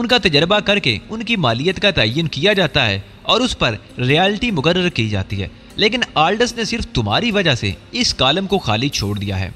کا تجربہ کر کے ان کی مالیت کا تعین کیا جاتا ہے اور اس پر ریالٹی مقرر کی جاتی ہے، لیکن آلڈس نے صرف تمہاری وجہ سے اس کالم کو خالی چھوڑ دیا ہے۔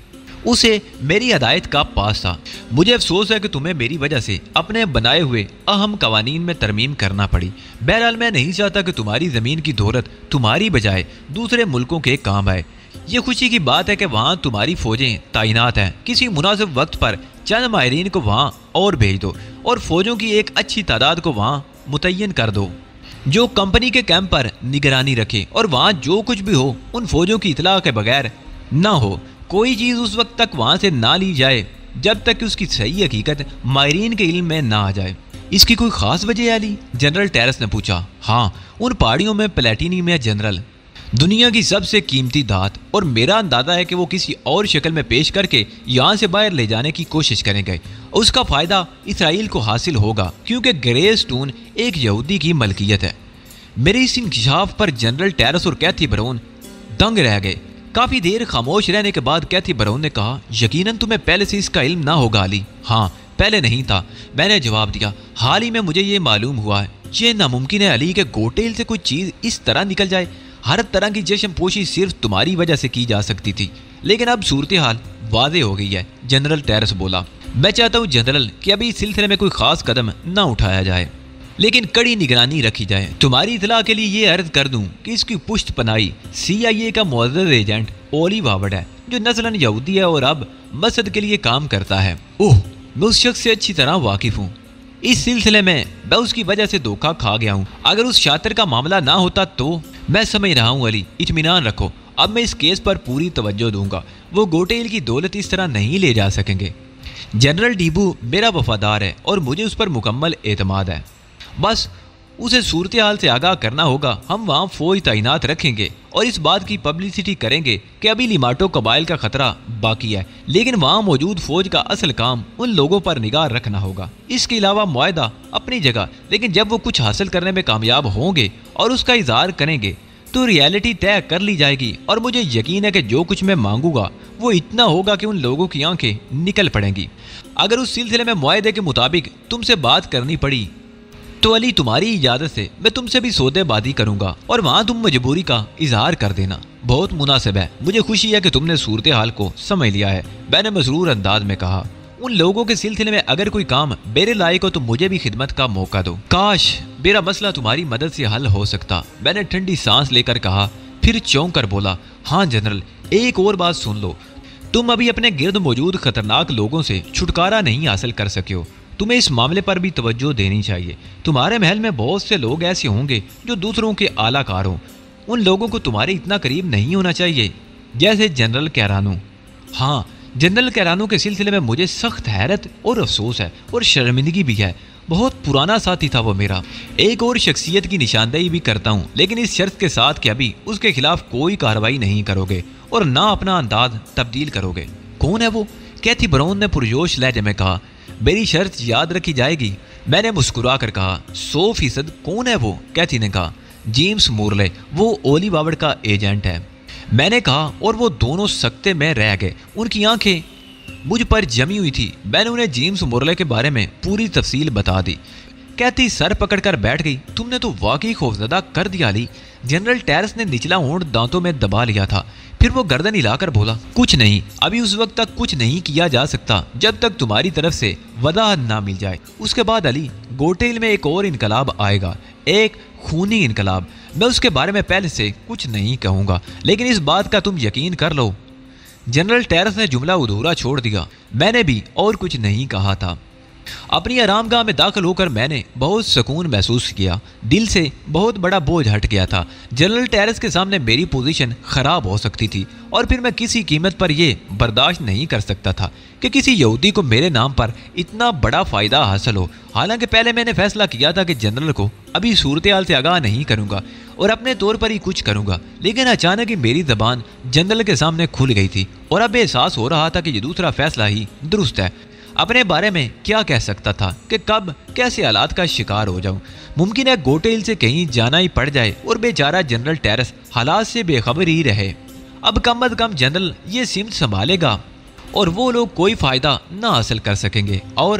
اسے میری ہدایت کا پاس تھا۔ مجھے افسوس ہے کہ تمہیں میری وجہ سے اپنے بنائے ہوئے اہم قوانین میں ترمیم کرنا پڑی۔ بہرحال میں نہیں چاہتا کہ تمہاری زمین کی دولت تمہاری بجائے دوسرے ملکوں کے کام آئے۔ یہ خوشی کی بات ہے کہ وہاں تمہاری فوجیں تعینات ہیں۔ کسی مناسب وقت پر چند ماہرین کو وہاں اور بھیج دو اور فوجوں کی ایک اچھی تعداد کو وہاں متعین کر دو جو کمپنی کے کیمپ پر نگرانی رکھے، اور وہاں جو کچھ بھی ہو ان فوجوں کی اطلاع کے بغیر نہ ہو۔ کوئی چیز اس وقت تک وہاں سے نہ لی جائے جب تک کہ اس کی صحیح حقیقت ماہرین کے علم میں نہ آ جائے۔ اس کی کوئی خاص وجہ ہے علی؟ جنرل ٹیرس نے پوچھا۔ ہاں، ان پہاڑیوں میں پلیٹینیم ہے جنرل، دنیا کی سب سے قیمتی دھات، اور میرا اندازہ ہے کہ وہ کسی اور شکل میں پیش کر کے یہاں سے باہر لے جانے کی کوشش کریں گے۔ اس کا فائدہ اسرائیل کو حاصل ہوگا کیونکہ گرے سٹون ایک یہودی کی ملکیت ہے۔ میرے اس انکشاف پر جنرل ٹیرس اور کیتھی براؤن دنگ رہ گئے۔ کافی دیر خاموش رہنے کے بعد کیتھی براؤن نے کہا، یقیناً تمہیں پہلے سے اس کا علم نہ ہوگا علی۔ ہاں، پہلے نہیں تھا، میں نے جواب دیا۔ حال ہی میں مجھے یہ معلوم ہوا ہے۔ یہ ناممکن ہے علی کہ گوٹیل سے کوئی چیز اس طرح نکل جائے۔ ہر طرح کی چشم پوشی صرف تمہاری وجہ سے کی جا سکتی تھی، لیکن اب صورتحال واضح ہو گئی ہے۔ جنرل ٹیرس بولا، میں چاہتا ہوں جنرل کہ ابھی اس سلسلے میں کوئی خاص قدم نہ اٹھایا جائے، لیکن کڑی نگرانی رکھی جائے۔ تمہاری اطلاع کے لیے یہ عرض کر دوں کہ اس کی پشت پناہی CIA کا معزز ایجنٹ اولی وارڈ ہے، جو نسلاً یہودی ہے اور اب مسجد کے لیے کام کرتا ہے۔ اوہ، میں اس شخص سے اچھی طرح واقف ہوں۔ اس سلسلے میں اس کی وجہ سے دھوکہ کھا گیا ہوں۔ اگر اس شاطر کا معاملہ نہ ہوتا تو میں سمجھ رہا ہوں علی، اطمینان رکھو، اب میں اس کیس پر پوری توجہ دوں گا۔ وہ گوٹیل کی دولت اس طرح نہیں لے جا سکیں گے۔ جنرل ڈیبو میرا وفادار ہے اور مجھے اس پر مکمل اعتماد ہے۔ بس اسے صورتحال سے آگاہ کرنا ہوگا۔ ہم وہاں فوج تعینات رکھیں گے اور اس بات کی پبلسٹی کریں گے کہ ابھی لیماٹو قبائل کا خطرہ باقی ہے، لیکن وہاں موجود فوج کا اصل کام ان لوگوں پر نگاہ رکھنا ہوگا۔ اس کے علاوہ معاہدہ اپنی جگہ، لیکن جب وہ کچھ حاصل کرنے میں کامیاب ہوں گے اور اس کا اظہار کریں گے تو ریالٹی طے کر لی جائے گی، اور مجھے یقین ہے کہ جو کچھ میں مانگوں گا وہ اتنا ہوگا کہ ان لوگوں کی آنکھیں نکل پڑیں گی۔ اگر اس سلسلے میں معاہدے کے مطابق تم سے بات کرنی پڑی تو علی تمہاری اجازت سے میں تم سے بھی سودے بازی کروں گا، اور وہاں تم مجبوری کا اظہار کر دینا۔ بہت مناسب ہے، مجھے خوشی ہے کہ تم نے صورتحال کو سمجھ لیا ہے، میں نے مسرور انداز میں کہا۔ ان لوگوں کے سلسلے میں اگر کوئی کام میرے لائق ہو تو مجھے بھی خدمت کا موقع دو۔ کاش میرا مسئلہ تمہاری مدد سے حل ہو سکتا، میں نے ٹھنڈی سانس لے کر کہا، پھر چونک کر بولا، ہاں جنرل، ایک اور بات سن لو، تم ابھی اپنے گرد موجود خطرناک لوگوں سے چھٹکارا نہیں حاصل کر سکے ہو۔ تمہیں اس معاملے پر بھی توجہ دینی چاہیے۔ تمہارے محل میں بہت سے لوگ ایسے ہوں گے جو دوسروں کے اعلیٰ کار ہوں، ان لوگوں کو تمہارے اتنا قریب نہیں ہونا چاہیے، جیسے جنرل کیرانو۔ ہاں، جنرل کیرانو کے سلسلے میں مجھے سخت حیرت اور افسوس ہے اور شرمندگی بھی ہے۔ بہت پرانا ساتھی تھا وہ میرا۔ ایک اور شخصیت کی نشاندہی بھی کرتا ہوں، لیکن اس شرط کے ساتھ کہ ابھی اس کے خلاف کوئی کارروائی نہیں کرو گے اور نہ اپنا انداز تبدیل کرو گے۔ کون ہے وہ؟ کیتھی براؤن نے پرجوش لہجے میں کہا۔ میری شرط یاد رکھی جائے گی، میں نے مسکرا کر کہا۔ 100%۔ کون ہے وہ؟ کیتھی نے کہا۔ جیمز مورلے، وہ اولی وارڈ کا ایجنٹ ہے، میں نے کہا، اور وہ دونوں سکتے میں رہ گئے۔ ان کی آنکھیں مجھ پر جمی ہوئی تھی۔ میں نے انہیں جیمز مورلے کے بارے میں پوری تفصیل بتا دی۔ کیتھی سر پکڑ کر بیٹھ گئی۔ تم نے تو واقعی خوفزدہ کر دیا علی۔ جنرل ٹیرس نے نچلا ہونٹ دانتوں میں دبا لیا تھا، پھر وہ گردن ہلا کر بولا، کچھ نہیں، ابھی اس وقت تک کچھ نہیں کیا جا سکتا جب تک تمہاری طرف سے وضاحت نہ مل جائے۔ اس کے بعد علی، گوٹیل میں ایک اور انقلاب آئے گا، ایک خونی انقلاب۔ میں اس کے بارے میں پہلے سے کچھ نہیں کہوں گا، لیکن اس بات کا تم یقین کر لو۔ جنرل ٹیرس نے جملہ ادھورا چھوڑ دیا۔ میں نے بھی اور کچھ نہیں کہا تھا۔ اپنی آرام گاہ میں داخل ہو کر میں نے بہت سکون محسوس کیا۔ دل سے بہت بڑا بوجھ ہٹ گیا تھا۔ جنرل ٹیرس کے سامنے میری پوزیشن خراب ہو سکتی تھی، اور پھر میں کسی قیمت پر یہ برداشت نہیں کر سکتا تھا کہ کسی یہودی کو میرے نام پر اتنا بڑا فائدہ حاصل ہو۔ حالانکہ پہلے میں نے فیصلہ کیا تھا کہ جنرل کو ابھی صورتحال سے آگاہ نہیں کروں گا اور اپنے طور پر ہی کچھ کروں گا، لیکن اچانک ہی میری زبان جنرل کے سامنے کھل گئی تھی، اور اب احساس ہو رہا تھا کہ یہ دوسرا فیصلہ ہی درست ہے۔ اپنے بارے میں کیا کہہ سکتا تھا کہ کب کیسے حالات کا شکار ہو جاؤں؟ ممکن ہے گوٹیل سے کہیں جانا ہی پڑ جائے اور بیچارہ جنرل ٹیرس حالات سے بے خبر ہی رہے۔ اب کم از کم جنرل یہ سمت سنبھالے گا اور وہ لوگ کوئی فائدہ نہ حاصل کر سکیں گے، اور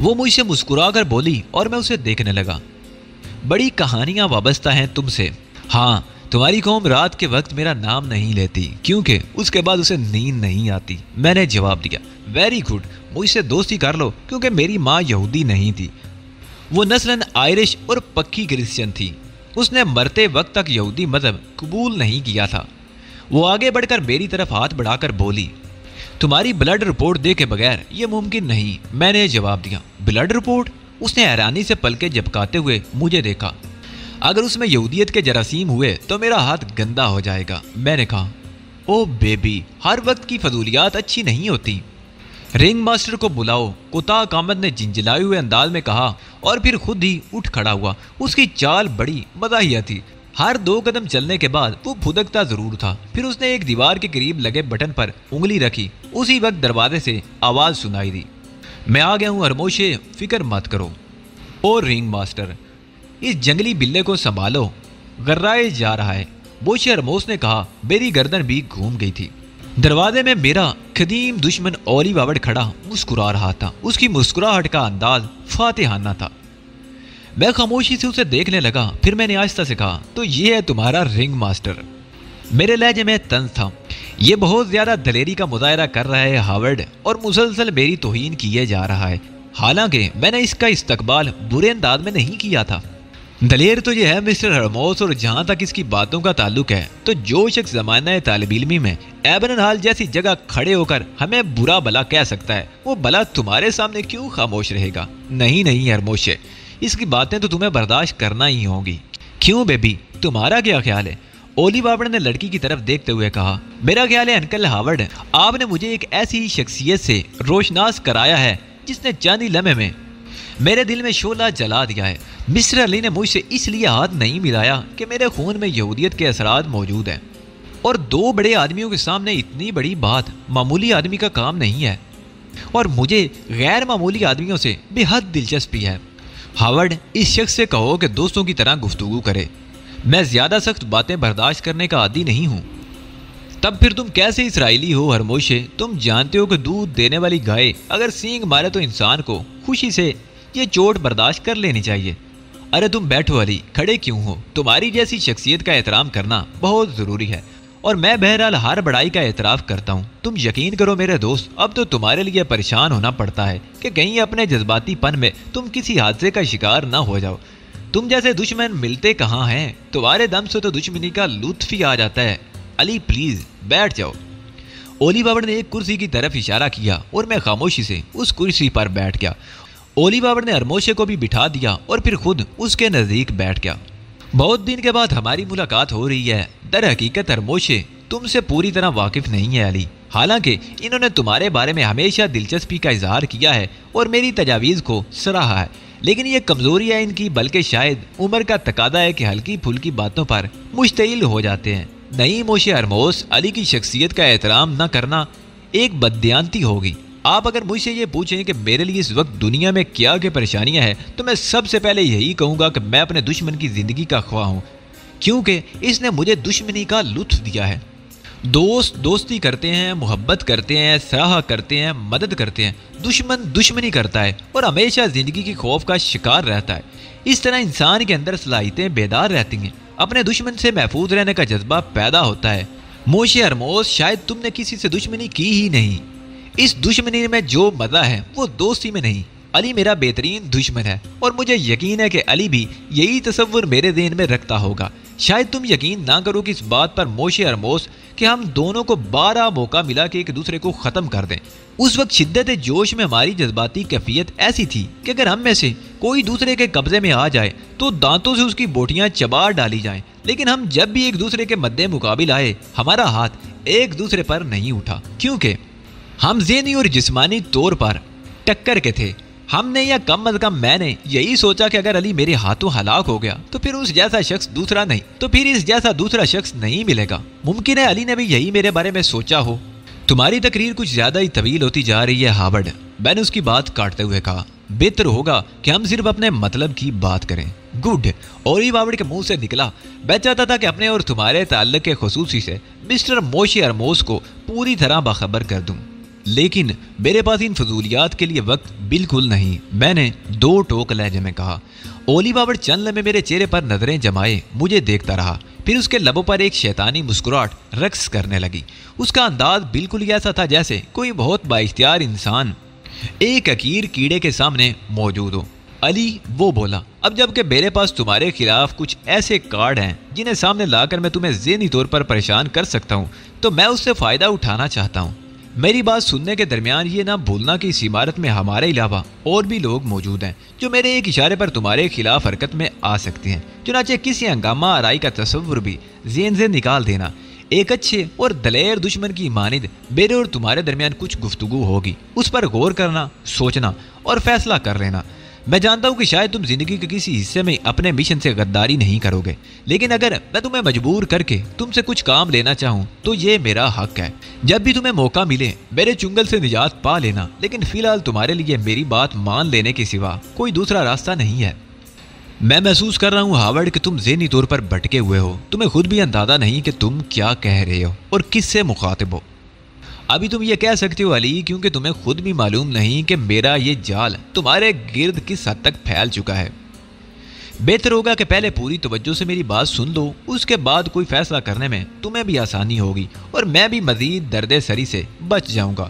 وہ مجھ سے مسکرا کر بولی اور میں اسے دیکھنے لگا۔ بڑی کہانیاں وابستہ ہیں تم سے۔ ہاں، تمہاری قوم رات کے وقت میرا نام نہیں لیتی کیونکہ اس کے بعد اسے نیند نہیں آتی۔ میں نے جواب دیا، ویری گڈ، مجھ سے دوستی کر لو کیونکہ میری ماں یہودی نہیں تھی، وہ نسلاً آئرش اور پکی کرسچن تھی۔ اس نے مرتے وقت تک یہودی مذہب قبول نہیں کیا تھا۔ وہ آگے بڑھ کر میری طرف ہاتھ بڑھا کر بولی، تمہاری بلڈ رپورٹ دیکھے بغیر یہ ممکن نہیں۔ میں نے جواب دیا، بلڈ رپورٹ؟ اس نے حیرانی سے پلکیں جھپکاتے ہوئے مجھے دیکھا۔ اگر اس میں یہودیت کے جراثیم ہوئے تو میرا ہاتھ گندا ہو جائے گا۔ میں نے کہا، او بیبی، ہر وقت کی فضولیات اچھی نہیں ہوتی۔ رنگ ماسٹر کو بلاؤ، کوتاہ قامت نے جھنجھلائے ہوئے انداز میں کہا اور پھر خود ہی اٹھ کھڑا ہوا۔ اس کی چال بڑی مزاحیہ تھی۔ ہر 2 قدم چلنے کے بعد وہ پھدکتا ضرور تھا۔ پھر اس نے ایک دیوار کے قریب لگے بٹن پر انگلی رکھی۔ اسی وقت دروازے سے آواز سنائی دی، میں آ گیا ہوں ہرموشے، فکر مت کرو۔ اور رنگ ماسٹر، اس جنگلی بلے کو سنبھالو، غرائے جا رہا ہے۔ بوشے ہرموس نے کہا۔ میری گردن بھی گھوم گئی تھی۔ دروازے میں میرا قدیم دشمن اولی وارڈ کھڑا مسکرا رہا تھا۔ اس کی مسکراہٹ کا انداز فاتحانہ تھا۔ میں خاموشی سے اسے دیکھنے لگا۔ پھر میں نے آہستہ سے کہا، تو یہ ہے تمہارا رنگ ماسٹر۔ میرے لہجے میں طنز تھا۔ یہ بہت زیادہ دلیری کا مظاہرہ کر رہا ہے ہاورڈ، اور مسلسل میری توہین کیے جا رہا ہے، حالانکہ میں نے اس کا استقبال برے انداز میں نہیں کیا تھا۔ دلیر تو یہ ہے مسٹر ہرموس، اور جہاں تک اس کی باتوں کا تعلق ہے تو جو شخص زمانہ طالب علمی میں ایبرن ہال جیسی جگہ کھڑے ہو کر ہمیں برا بلا کہہ سکتا ہے، وہ بلا تمہارے سامنے کیوں خاموش رہے گا؟ نہیں ہرموشے، اس کی باتیں تو تمہیں برداشت کرنا ہی ہوں گی۔ کیوں بیبی، تمہارا کیا خیال ہے؟ اولی وارڈ نے لڑکی کی طرف دیکھتے ہوئے کہا، میرا خیال ہے انکل ہاورڈ، آپ نے مجھے ایک ایسی شخصیت سے روشناس کرایا ہے جس نے چند ہی لمحے میں میرے دل میں شعلہ جلا دیا ہے۔ مسٹر علی نے مجھ سے اس لیے ہاتھ نہیں ملایا کہ میرے خون میں یہودیت کے اثرات موجود ہیں، اور 2 بڑے آدمیوں کے سامنے اتنی بڑی بات معمولی آدمی کا کام نہیں ہے، اور مجھے غیر معمولی آدمیوں سے بے حد دلچسپی ہے۔ ہاورڈ، اس شخص سے کہو کہ دوستوں کی طرح گفتگو کرے۔ میں زیادہ سخت باتیں برداشت کرنے کا عادی نہیں ہوں۔ تب پھر تم کیسے اسرائیلی ہو ہرموشے؟ تم جانتے ہو کہ دودھ دینے والی گائے اگر سینگ مارے تو انسان کو خوشی سے یہ چوٹ برداشت کر لینی چاہیے۔ ارے تم بیٹھو علی، کھڑے کیوں ہو؟ تمہاری جیسی شخصیت کا احترام کرنا بہت ضروری ہے، اور میں بہرحال ہر بڑائی کا اعتراف کرتا ہوں۔ تم یقین کرو میرے دوست، اب تو تمہارے لیے پریشان ہونا پڑتا ہے کہ کہیں اپنے جذباتی پن میں تم کسی حادثے کا شکار نہ ہو جاؤ۔ تم جیسے دشمن ملتے کہاں ہیں؟ تمہارے دم سے تو دشمنی کا لطف ہی آ جاتا ہے۔ علی پلیز بیٹھ جاؤ۔ اولی وارڈ نے ایک کرسی کی طرف اشارہ کیا اور میں خاموشی سے اس کرسی پر بیٹھ گیا۔ اولی وارڈ نے ہرموشے کو بھی بٹھا دیا اور پھر خود اس کے نزدیک بیٹھ گیا۔ بہت دن کے بعد ہماری ملاقات ہو رہی ہے۔ در حقیقت ہرموشے تم سے پوری طرح واقف نہیں ہے علی، حالانکہ انہوں نے تمہارے بارے میں ہمیشہ دلچسپی کا اظہار کیا ہے اور میری تجاویز کو سراہا ہے، لیکن یہ کمزوری ہے ان کی، بلکہ شاید عمر کا تقاضا ہے کہ ہلکی پھلکی باتوں پر مشتعل ہو جاتے ہیں۔ نہیں موشے ہرموس، علی کی شخصیت کا احترام نہ کرنا ایک بددیانتی ہوگی۔ آپ اگر مجھ سے یہ پوچھیں کہ میرے لیے اس وقت دنیا میں کیا پریشانیاں ہیں تو میں سب سے پہلے یہی کہوں گا کہ میں اپنے دشمن کی زندگی کا خواہ ہوں، کیونکہ اس نے مجھے دشمنی کا لطف دیا ہے۔ دوست دوستی کرتے ہیں، محبت کرتے ہیں، سراہ کرتے ہیں، مدد کرتے ہیں۔ دشمن دشمنی کرتا ہے اور ہمیشہ زندگی کی خوف کا شکار رہتا ہے۔ اس طرح انسان کے اندر صلاحیتیں بیدار رہتی ہیں، اپنے دشمن سے محفوظ رہنے کا جذبہ پیدا ہوتا ہے۔ موشے ہرموس، شاید تم نے کسی سے دشمنی کی ہی نہیں۔ اس دشمنی میں جو مزہ ہے وہ دوستی میں نہیں۔ علی میرا بہترین دشمن ہے، اور مجھے یقین ہے کہ علی بھی یہی تصور میرے ذہن میں رکھتا ہوگا۔ شاید تم یقین نہ کرو کہ اس بات پر موشے ہرموس کہ ہم دونوں کو 12 موقع ملا کہ ایک دوسرے کو ختم کر دیں۔ اس وقت شدت جوش میں ہماری جذباتی کیفیت ایسی تھی کہ اگر ہم میں سے کوئی دوسرے کے قبضے میں آ جائے تو دانتوں سے اس کی بوٹیاں چبا ڈالی جائیں، لیکن ہم جب بھی ایک دوسرے کے مد مقابل آئے ہمارا ہاتھ ایک دوسرے پر نہیں اٹھا، کیونکہ ہم ذہنی اور جسمانی طور پر ٹکر کے تھے۔ ہم نے یا کم از کم میں نے یہی سوچا کہ اگر علی میرے ہاتھوں ہلاک ہو گیا تو پھر اس جیسا شخص دوسرا نہیں، تو پھر اس جیسا دوسرا شخص نہیں ملے گا۔ ممکن ہے علی نے بھی یہی میرے بارے میں سوچا ہو۔ تمہاری تقریر کچھ زیادہ ہی طویل ہوتی جا رہی ہے ہاورڈ، میں نے اس کی بات کاٹتے ہوئے کہا۔ بہتر ہوگا کہ ہم صرف اپنے مطلب کی بات کریں۔ گڈ، اولی وارڈ کے منہ سے نکلا۔ میں چاہتا تھا کہ اپنے اور تمہارے تعلق کے خصوصی سے مسٹر موشے ہرموس کو پوری طرح باخبر کر دوں، لیکن میرے پاس ان فضولیات کے لیے وقت بالکل نہیں، میں نے دو ٹوک لہجے میں کہا۔ اولی بابڑ چند لمحے میرے چہرے پر نظریں جمائے مجھے دیکھتا رہا، پھر اس کے لبوں پر ایک شیطانی مسکراہٹ رقص کرنے لگی۔ اس کا انداز بالکل ایسا تھا جیسے کوئی بہت بااختیار انسان ایک حقیر کیڑے کے سامنے موجود ہو۔ علی، وہ بولا، اب جب کہ میرے پاس تمہارے خلاف کچھ ایسے کارڈ ہیں جنہیں سامنے لا کر میں تمہیں ذہنی طور پر پریشان کر سکتا ہوں، تو میں اس سے فائدہ اٹھانا چاہتا ہوں۔ میری بات سننے کے درمیان یہ نہ بھولنا کہ اس عمارت میں ہمارے علاوہ اور بھی لوگ موجود ہیں جو میرے ایک اشارے پر تمہارے خلاف حرکت میں آ سکتے ہیں، چنانچہ کسی ہنگامہ آرائی کا تصور بھی ذہن سے نکال دینا۔ ایک اچھے اور دلیر دشمن کی مانند میرے اور تمہارے درمیان کچھ گفتگو ہوگی، اس پر غور کرنا، سوچنا اور فیصلہ کر لینا۔ میں جانتا ہوں کہ شاید تم زندگی کے کسی حصے میں اپنے مشن سے غداری نہیں کرو گے، لیکن اگر میں تمہیں مجبور کر کے تم سے کچھ کام لینا چاہوں تو یہ میرا حق ہے۔ جب بھی تمہیں موقع ملے میرے چنگل سے نجات پا لینا، لیکن فی الحال تمہارے لیے میری بات مان لینے کے سوا کوئی دوسرا راستہ نہیں ہے۔ میں محسوس کر رہا ہوں ہاورڈ کہ تم ذہنی طور پر بھٹکے ہوئے ہو، تمہیں خود بھی اندازہ نہیں کہ تم کیا کہہ رہے ہو اور کس سے مخاطب ہو۔ ابھی تم یہ کہہ سکتے ہو علی، کیونکہ تمہیں خود بھی معلوم نہیں کہ میرا یہ جال تمہارے گرد کس حد تک پھیل چکا ہے۔ بہتر ہوگا کہ پہلے پوری توجہ سے میری بات سن لو، اس کے بعد کوئی فیصلہ کرنے میں تمہیں بھی آسانی ہوگی اور میں بھی مزید درد سری سے بچ جاؤں گا۔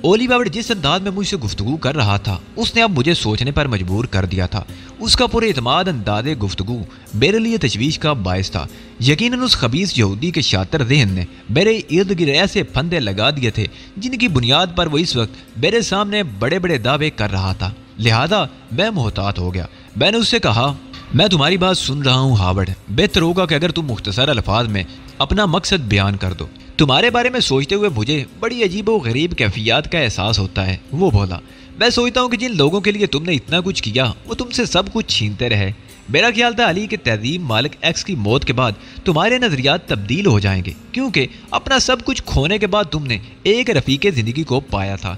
اولی بابڑ جس انداز میں مجھ سے گفتگو کر رہا تھا اس نے اب مجھے سوچنے پر مجبور کر دیا تھا۔ اس کا پورے اعتماد انداز گفتگو میرے لیے تشویش کا باعث تھا۔ یقیناً اس خبیث یہودی کے شاطر ذہن نے میرے ارد گرد ایسے پھندے لگا دیے تھے جن کی بنیاد پر وہ اس وقت میرے سامنے بڑے بڑے دعوے کر رہا تھا، لہذا میں محتاط ہو گیا۔ میں نے اس سے کہا، میں تمہاری بات سن رہا ہوں ہاورڈ، بہتر ہوگا کہ اگر تم مختصر الفاظ میں اپنا مقصد بیان کر دو۔ تمہارے بارے میں سوچتے ہوئے مجھے بڑی عجیب و غریب کیفیات کا احساس ہوتا ہے، وہ بولا۔ میں سوچتا ہوں کہ جن لوگوں کے لیے تم نے اتنا کچھ کیا وہ تم سے سب کچھ چھینتے رہے۔ میرا خیال تھا علی کہ تہذیب مالک ایکس کی موت کے بعد تمہارے نظریات تبدیل ہو جائیں گے، کیونکہ اپنا سب کچھ کھونے کے بعد تم نے ایک رفیق زندگی کو پایا تھا۔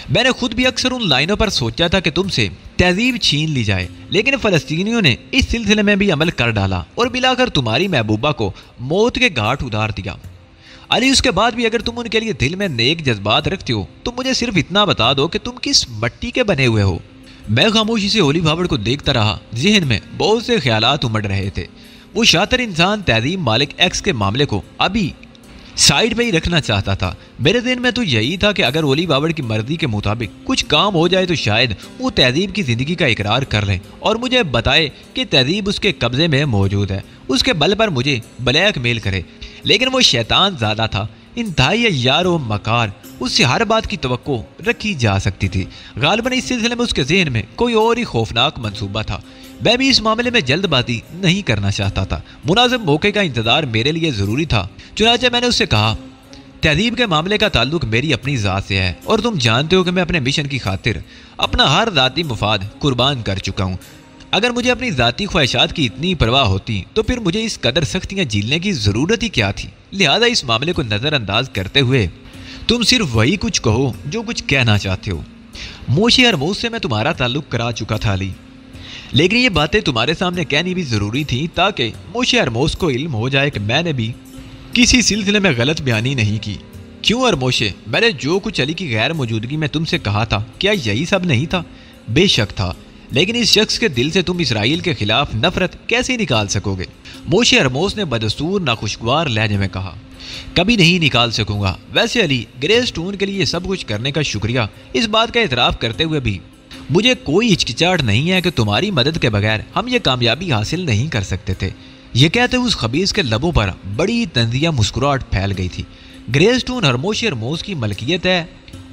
میں نے خود بھی اکثر ان لائنوں پر سوچا تھا کہ تم سے تہذیب چھین لی جائے، لیکن فلسطینیوں نے اس سلسلے میں بھی عمل کر ڈالا اور بلا کر تمہاری محبوبہ کو موت کے گھاٹ اتار دیا۔ علی، اس کے بعد بھی اگر تم ان کے لیے دل میں نیک جذبات رکھتے ہو تو مجھے صرف اتنا بتا دو کہ تم کس مٹی کے بنے ہوئے ہو۔ میں خاموشی سے اولی بابڑ کو دیکھتا رہا، ذہن میں بہت سے خیالات امڑ رہے تھے۔ وہ شاطر انسان تہذیب مالک ایکس کے معاملے کو ابھی سائیڈ پہ ہی رکھنا چاہتا تھا۔ میرے ذہن میں تو یہی تھا کہ اگر اولی بابڑ کی مرضی کے مطابق کچھ کام ہو جائے تو شاید وہ تہذیب کی زندگی کا اقرار کر لے اور مجھے بتائے کہ تہذیب اس کے قبضے میں موجود ہے، اس کے بل پر مجھے بلیک میل کرے۔ لیکن وہ شیطان زیادہ تھا، انتہائی عیار و مکار، اس سے ہر بات کی توقع رکھی جا سکتی تھی۔ غالباً اس سلسلے میں اس کے ذہن میں کوئی اور ہی خوفناک منصوبہ تھا۔ میں بھی اس معاملے میں جلد بازی نہیں کرنا چاہتا تھا، مناسب موقع کا انتظار میرے لیے ضروری تھا۔ چنانچہ میں نے اس سے کہا، تہذیب کے معاملے کا تعلق میری اپنی ذات سے ہے اور تم جانتے ہو کہ میں اپنے مشن کی خاطر اپنا ہر ذاتی مفاد قربان کر چکا ہوں۔ اگر مجھے اپنی ذاتی خواہشات کی اتنی پرواہ ہوتی تو پھر مجھے اس قدر سختیاں جھیلنے کی ضرورت ہی کیا تھی؟ لہذا اس معاملے کو نظر انداز کرتے ہوئے تم صرف وہی کچھ کہو جو کچھ کہنا چاہتے ہو۔ موشے ارموز سے میں تمہارا تعلق کرا چکا تھا علی، لیکن یہ باتیں تمہارے سامنے کہنی بھی ضروری تھی تاکہ موشے ارموز کو علم ہو جائے کہ میں نے بھی کسی سلسلے میں غلط بیانی نہیں کی۔ کیوں ارموشے، میں نے جو کچھ علی کی غیر موجودگی میں تم سے کہا تھا کیا یہی سب نہیں تھا؟ بے شک تھا، لیکن اس شخص کے دل سے تم اسرائیل کے خلاف نفرت کیسے نکال سکو گے؟ موشے ارموز نے بدستور ناخوشگوار لہجے میں کہا۔ کبھی نہیں نکال سکوں گا۔ ویسے علی، گریس ٹون کے لیے سب کچھ کرنے کا شکریہ، اس بات کا اعتراف کرتے ہوئے بھی مجھے کوئی ہچکچاہٹ نہیں ہے کہ تمہاری مدد کے بغیر ہم یہ کامیابی حاصل نہیں کر سکتے تھے۔ یہ کہتے ہوئے اس خبیث کے لبوں پر بڑی تنزیہ مسکراہٹ پھیل گئی تھی۔ گریس ٹون موشے ارموز کی ملکیت ہے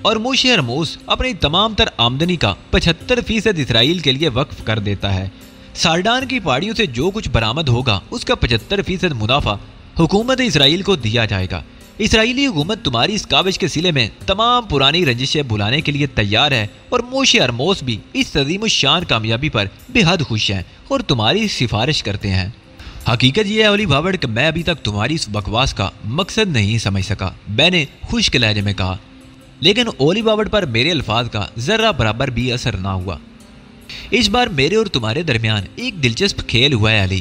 اور موشے ارموز اپنی تمام تر آمدنی کا 75% اسرائیل کے لیے وقف کر دیتا ہے۔ سارڈان کی پہاڑیوں سے جو کچھ برآمد ہوگا اس کا 75% منافع حکومت اسرائیل کو دیا جائے گا۔ اسرائیلی حکومت تمہاری اس کاوش کے سلے میں تمام پرانی رنجشیں بلانے کے لیے تیار ہے اور موشے ارموز بھی اس عظیم الشان کامیابی پر بے حد خوش ہیں اور تمہاری سفارش کرتے ہیں۔ حقیقت یہ ہے اولی بابڑ کہ میں ابھی تک تمہاری اس بکواس کا مقصد نہیں سمجھ سکا، میں نے خشک لہجے میں کہا، لیکن اولی بابڑ پر میرے الفاظ کا ذرہ برابر بھی اثر نہ ہوا۔ اس بار میرے اور تمہارے درمیان ایک دلچسپ کھیل ہوا ہے علی۔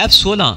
F-16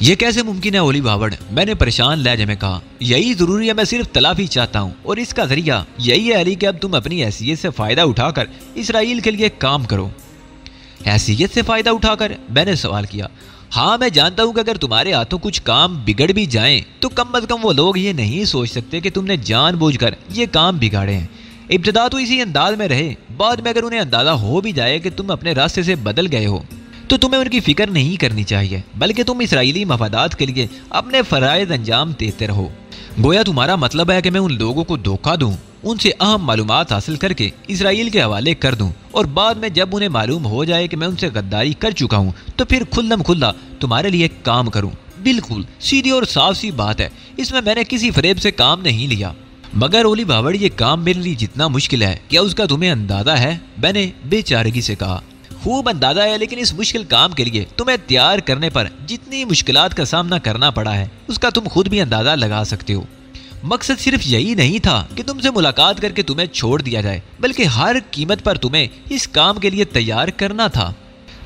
یہ کیسے ممکن ہے اولی بابڑ؟ میں نے پریشان لہجے میں کہا۔ یہی ضروری ہے، میں صرف تلافی چاہتا ہوں اور اس کا ذریعہ یہی ہے علی کہ اب تم اپنی حیثیت سے فائدہ اٹھا کر اسرائیل کے لیے کام کرو۔ حیثیت سے فائدہ اٹھا کر؟ میں نے سوال کیا۔ ہاں میں جانتا ہوں کہ اگر تمہارے ہاتھوں کچھ کام بگڑ بھی جائیں تو کم از کم وہ لوگ یہ نہیں سوچ سکتے کہ تم نے جان بوجھ کر یہ کام بگاڑے ہیں۔ ابتدا تو اسی انداز میں رہے، بعد میں اگر انہیں اندازہ ہو بھی جائے کہ تم اپنے راستے سے بدل گئے ہو تو تمہیں ان کی فکر نہیں کرنی چاہیے، بلکہ تم اسرائیلی مفادات کے لیے اپنے فرائض انجام دیتے رہو۔ گویا تمہارا مطلب ہے کہ میں ان لوگوں کو دھوکہ دوں، ان سے اہم معلومات حاصل کر کے اسرائیل کے حوالے کر دوں اور بعد میں جب انہیں معلوم ہو جائے کہ میں ان سے غداری کر چکا ہوں تو پھر کھلم کھلا تمہارے لیے کام کروں۔ بالکل سیدھی اور صاف سی بات ہے، اس میں نے کسی فریب سے کام نہیں لیا۔ مگر اولی بابڑ یہ کام میرے لیے جتنا مشکل ہے کیا اس کا تمہیں اندازہ ہے؟ میں نے بے چارگی سے کہا۔ خوب اندازہ ہے، لیکن اس مشکل کام کے لیے تمہیں تیار کرنے پر جتنی مشکلات کا سامنا کرنا پڑا ہے اس کا تم خود بھی اندازہ لگا سکتے ہو۔ مقصد صرف یہی نہیں تھا کہ تم سے ملاقات کر کے تمہیں چھوڑ دیا جائے، بلکہ ہر قیمت پر تمہیں اس کام کے لیے تیار کرنا تھا۔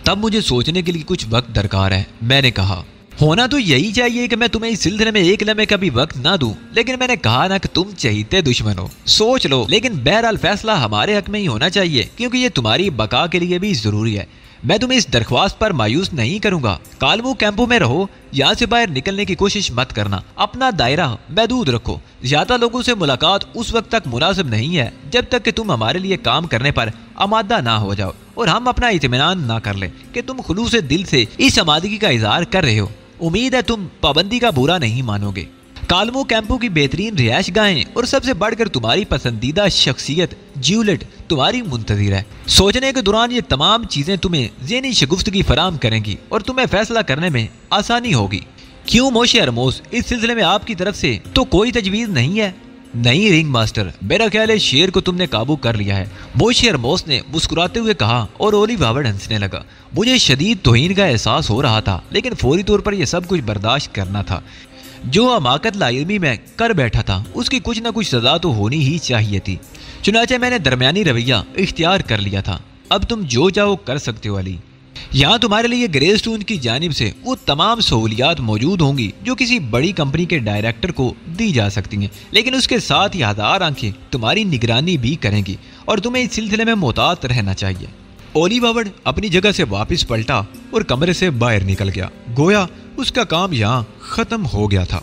تب مجھے سوچنے کے لیے کچھ وقت درکار ہے، میں نے کہا۔ ہونا تو یہی چاہیے کہ میں تمہیں اس سلسلے میں ایک لمحے کا بھی وقت نہ دوں، لیکن میں نے کہا نا کہ تم چہیتے دشمن ہو، سوچ لو۔ لیکن بہرحال فیصلہ ہمارے حق میں ہی ہونا چاہیے، کیونکہ یہ تمہاری بقا کے لیے بھی ضروری ہے۔ میں تمہیں اس درخواست پر مایوس نہیں کروں گا۔ کالمو کیمپوں میں رہو، یہاں سے باہر نکلنے کی کوشش مت کرنا، اپنا دائرہ محدود رکھو۔ زیادہ لوگوں سے ملاقات اس وقت تک مناسب نہیں ہے جب تک کہ تم ہمارے لیے کام کرنے پر آمادہ نہ ہو جاؤ اور ہم اپنا اطمینان نہ کر لیں کہ تم خلوص دل سے اس آمادگی کا اظہار کر رہے ہو۔ امید ہے تم پابندی کا برا نہیں مانو گے۔ کالمو کیمپوں کی بہترین رہائش گاہیں اور سب سے بڑھ کر تمہاری پسندیدہ شخصیت جیولٹ تمہاری منتظر ہے۔ سوچنے کے دوران یہ تمام چیزیں تمہیں ذہنی شگفتگی فراہم کریں گی اور تمہیں فیصلہ کرنے میں آسانی ہوگی۔ کیوں موشے ارموس، اس سلسلے میں آپ کی طرف سے تو کوئی تجویز نہیں ہے؟ نہیں رنگ ماسٹر، میرا خیال ہے شیر کو تم نے قابو کر لیا ہے، موشے ارموس نے مسکراتے ہوئے کہا اور اولی بابڑ ہنسنے لگا۔ مجھے شدید توہین کا احساس ہو رہا تھا، لیکن فوری طور پر یہ سب کچھ برداشت کرنا تھا۔ جو حماقت لا علمی میں کر بیٹھا تھا اس کی کچھ نہ کچھ سزا تو ہونی ہی چاہیے تھی۔ چنانچہ میں نے درمیانی رویہ اختیار کر لیا تھا۔ اب تم جو چاہو کر سکتے ہو علی۔ یہاں تمہارے لیے گرے اسٹون کی جانب سے وہ تمام سہولیات موجود ہوں گی جو کسی بڑی کمپنی کے ڈائریکٹر کو دی جا سکتی ہیں، لیکن اس کے ساتھ ہی ہزار آنکھیں تمہاری نگرانی بھی کریں گی اور تمہیں اس سلسلے میں محتاط رہنا چاہیے۔ اولی بابڑ اپنی جگہ سے واپس پلٹا اور کمرے سے باہر نکل گیا، گویا اس کا کام یہاں ختم ہو گیا تھا۔